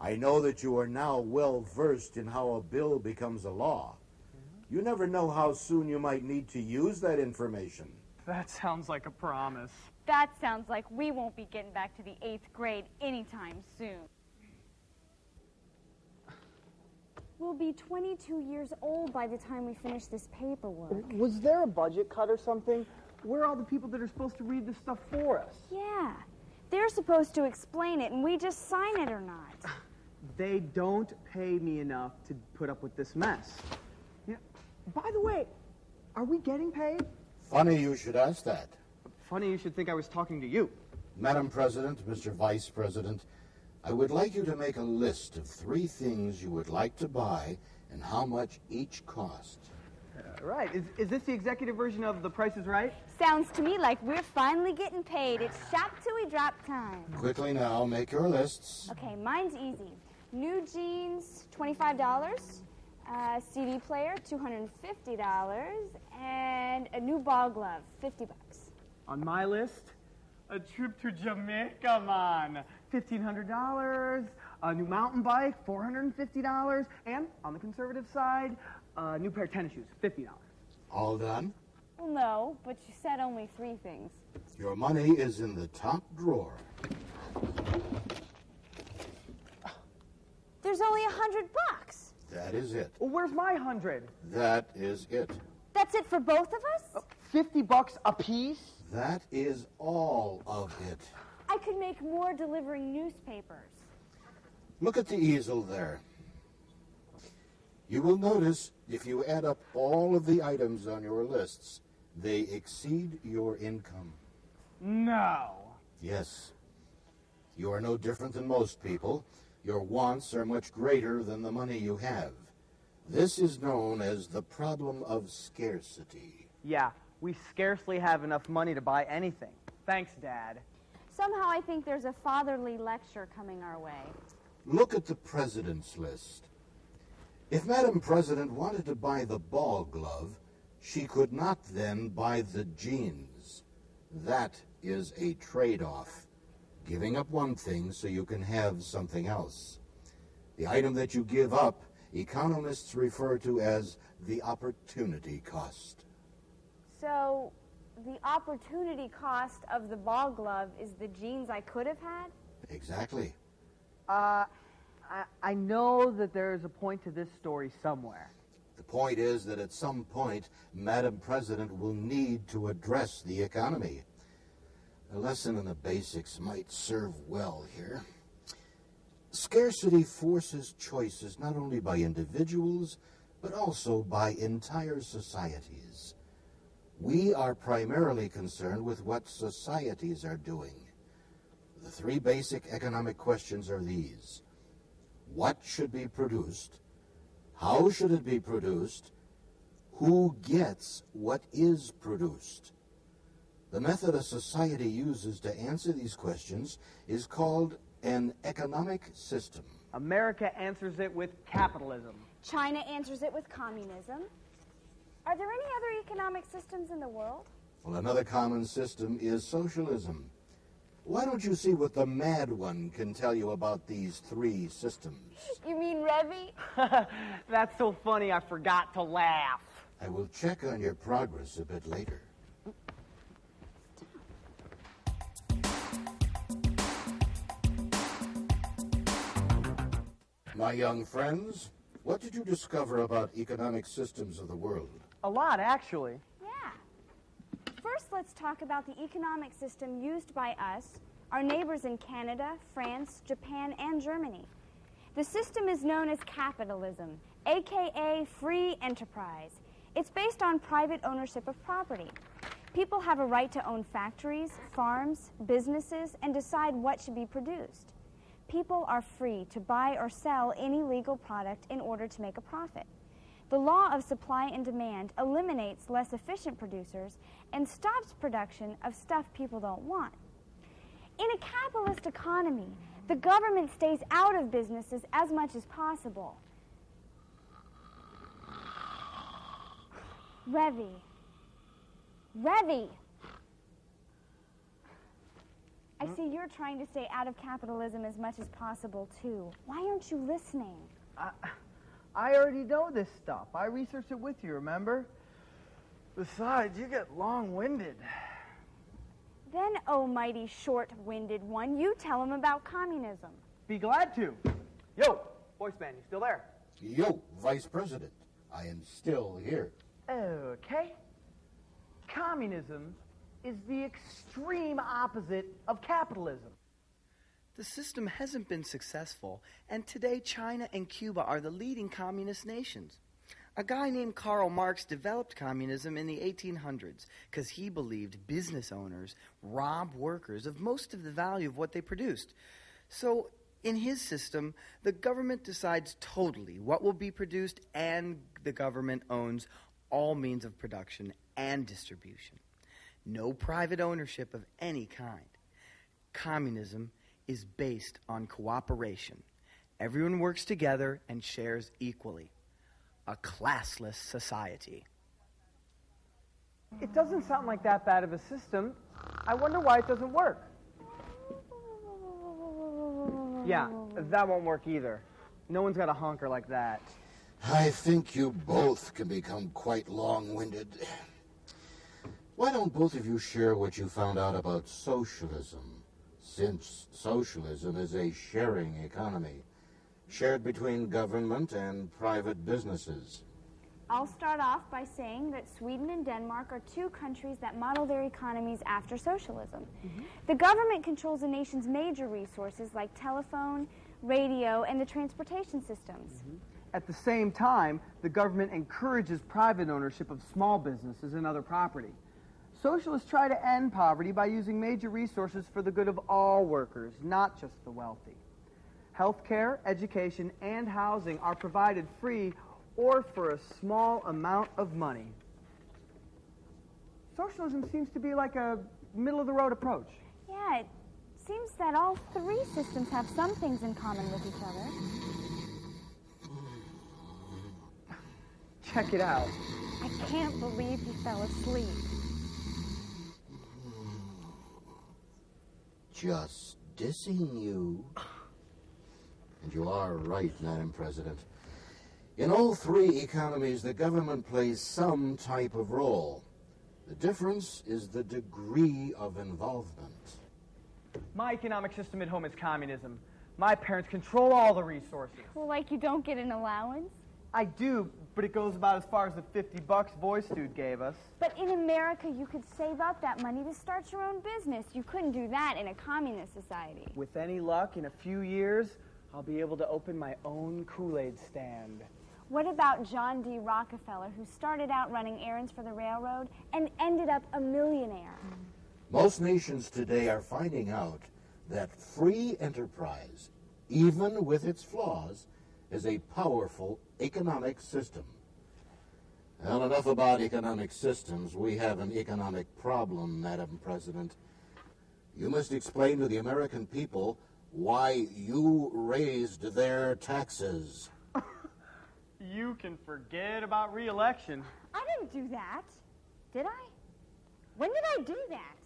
I know that you are now well versed in how a bill becomes a law. You never know how soon you might need to use that information. That sounds like a promise. That sounds like we won't be getting back to the 8th grade anytime soon. We'll be 22 years old by the time we finish this paperwork. Was there a budget cut or something? Where are all the people that are supposed to read this stuff for us? Yeah. They're supposed to explain it, and we just sign it or not. They don't pay me enough to put up with this mess. Yeah. By the way, are we getting paid? Funny you should ask that. Funny you should think I was talking to you. Madam President, Mr. Vice President, I would like you to make a list of 3 things you would like to buy and how much each cost. Right. Is this the executive version of The Price is Right? Sounds to me like we're finally getting paid. It's shop till we drop time. Quickly now, make your lists. Okay, mine's easy. New jeans, $25. CD player, $250. And a new ball glove, $50. On my list, a trip to Jamaica, man. $1,500. A new mountain bike, $450. And on the conservative side, a new pair of tennis shoes, $50. All done? Well, no, but you said only 3 things. Your money is in the top drawer. There's only $100. That is it. Well, where's my 100? That is it. That's it for both of us? $50 a piece? That is all of it. I could make more delivering newspapers. Look at the easel there. You will notice if you add up all of the items on your lists, they exceed your income. No. Yes. You are no different than most people. Your wants are much greater than the money you have. This is known as the problem of scarcity. Yeah, we scarcely have enough money to buy anything. Thanks, Dad. Somehow I think there's a fatherly lecture coming our way. Look at the president's list. If Madam President wanted to buy the ball glove, she could not then buy the jeans. That is a trade-off. Giving up one thing so you can have something else. The item that you give up, economists refer to as the opportunity cost. So, the opportunity cost of the ball glove is the jeans I could have had? Exactly. I know that there's a point to this story somewhere. The point is that at some point, Madam President will need to address the economy. A lesson in the basics might serve well here. Scarcity forces choices not only by individuals, but also by entire societies. We are primarily concerned with what societies are doing. The 3 basic economic questions are these. What should be produced? How should it be produced? Who gets what is produced? The method a society uses to answer these questions is called an economic system. America answers it with capitalism. China answers it with communism. Are there any other economic systems in the world? Well, another common system is socialism. Why don't you see what the mad one can tell you about these 3 systems? You mean Ravi? That's so funny I forgot to laugh. I will check on your progress a bit later. My young friends, what did you discover about economic systems of the world? A lot, actually. Yeah. First, let's talk about the economic system used by us, our neighbors in Canada, France, Japan, and Germany. The system is known as capitalism, aka free enterprise. It's based on private ownership of property. People have a right to own factories, farms, businesses, and decide what should be produced. People are free to buy or sell any legal product in order to make a profit. The law of supply and demand eliminates less efficient producers and stops production of stuff people don't want. In a capitalist economy, the government stays out of businesses as much as possible. Ravi. I see you're trying to stay out of capitalism as much as possible, too. Why aren't you listening? I already know this stuff. I researched it with you, remember? Besides, you get long-winded. Then, oh mighty short-winded one, you tell him about communism. Be glad to. Yo, voiceman, you still there? Yo, Vice President, I am still here. Okay. Communism is the extreme opposite of capitalism. The system hasn't been successful, and today China and Cuba are the leading communist nations. A guy named Karl Marx developed communism in the 1800s because he believed business owners rob workers of most of the value of what they produced. So, in his system, the government decides totally what will be produced, and the government owns all means of production and distribution. No private ownership of any kind. Communism is based on cooperation. Everyone works together and shares equally. A classless society. It doesn't sound like that bad of a system. I wonder why it doesn't work. Yeah, that won't work either. No one's got a honker like that. I think you both can become quite long-winded. Why don't both of you share what you found out about socialism, since socialism is a sharing economy, shared between government and private businesses? I'll start off by saying that Sweden and Denmark are two countries that model their economies after socialism. The government controls a nation's major resources like telephone, radio, and the transportation systems. At the same time, the government encourages private ownership of small businesses and other property. Socialists try to end poverty by using major resources for the good of all workers, not just the wealthy. Healthcare, education, and housing are provided free or for a small amount of money. Socialism seems to be like a middle-of-the-road approach. Yeah, it seems that all three systems have some things in common with each other. Check it out. I can't believe he fell asleep. Just dissing you. And you are right, Madam President. In all three economies, the government plays some type of role. The difference is the degree of involvement. My economic system at home is communism. My parents control all the resources. Well, like you don't get an allowance? I do, but it goes about as far as the $50 voice dude gave us. But in America, you could save up that money to start your own business. You couldn't do that in a communist society. With any luck, in a few years, I'll be able to open my own Kool-Aid stand. What about John D. Rockefeller, who started out running errands for the railroad and ended up a millionaire? Most nations today are finding out that free enterprise, even with its flaws, is a powerful economic system. Well, enough about economic systems. We have an economic problem, Madam President. You must explain to the American people why you raised their taxes. You can forget about re-election. I didn't do that. Did I? When did I do that?